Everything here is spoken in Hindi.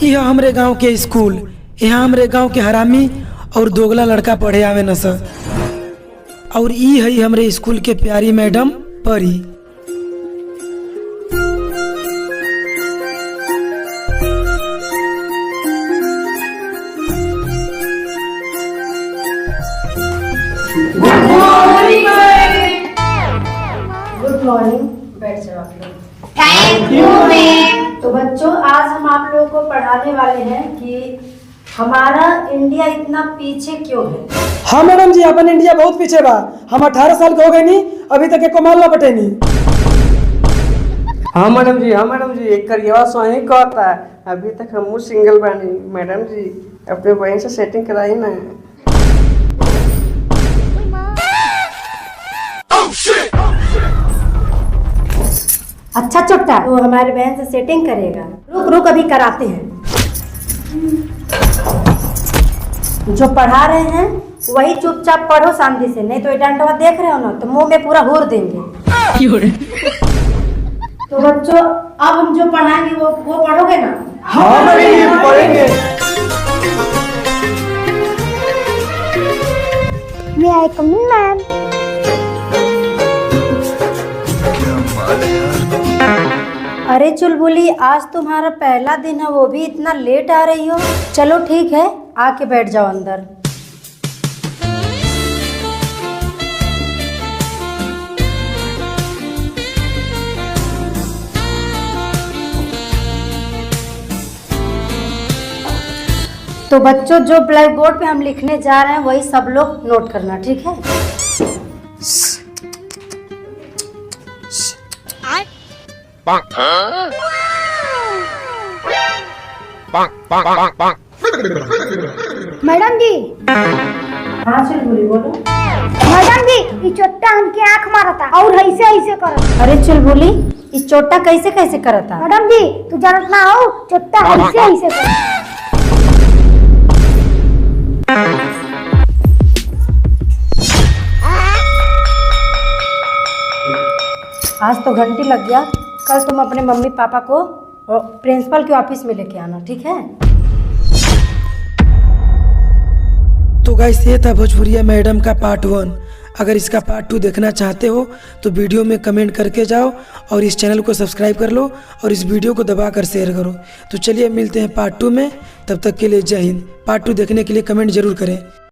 यह हमरे गांव के स्कूल, यहाँ हमरे गांव के हरामी और दोगला लड़का पढ़े आवे न सर। और ई है हमरे स्कूल के प्यारी मैडम परी। Good morning. बैठ जाओ आप लोग। Thank you ma'am. तो बच्चों, आज हम आप लोगों को पढ़ाने वाले हैं कि हमारा इंडिया इतना पीछे क्यों है। हाँ मैडम जी, अपन इंडिया बहुत पीछे बा। हम 18 साल के हो गए नी, अभी तक एको माल ना बटे नी। हाँ मैडम जी, एक करियवा सोही कहता है, अभी तक हम सिंगल बानी। मैडम जी अपने बहन से सेटिंग कराई ना। अच्छा चुट्टा, तो हमारे बहन से सेटिंग करेगा। रुक रुक, अभी कराते हैं। जो पढ़ा रहे हैं वही चुपचाप पढ़ो शांति से, नहीं तो ये डंडवा देख रहे हो ना, तो मुंह में पूरा होर देंगे। तो बच्चों, अब हम जो पढ़ाएंगे वो पढ़ोगे ना। हाँ मैडम पढ़ेंगे। May I come in, ma'am? अरे चुलबुली, आज तुम्हारा पहला दिन है, वो भी इतना लेट आ रही हो। चलो ठीक है, आके बैठ जाओ अंदर। तो बच्चों, जो ब्लैक बोर्ड पे हम लिखने जा रहे हैं वही सब लोग नोट करना, ठीक है। मैडम जी, हाँ चुलबुली बोलो। मैडम जी, ये चोट्टा हमके आँख मारा था और ऐसे ऐसे करता। अरे चुलबुली, इस चोटा कैसे कैसे करता। मैडम जी, तू जानत ना हो, चोट्टा ऐसे ऐसे करता। आज तो घंटी लग गया। कल तुम अपने मम्मी पापा को प्रिंसिपल के ऑफिस में लेके आना, ठीक है। तो गाइस, ये था भोजपुरिया मैडम का पार्ट 1। अगर इसका पार्ट 2 देखना चाहते हो तो वीडियो में कमेंट करके जाओ और इस चैनल को सब्सक्राइब कर लो और इस वीडियो को दबाकर शेयर करो। तो चलिए मिलते हैं पार्ट 2 में, तब तक के लिए जय हिंद। पार्ट 2 देखने के लिए कमेंट जरूर करें।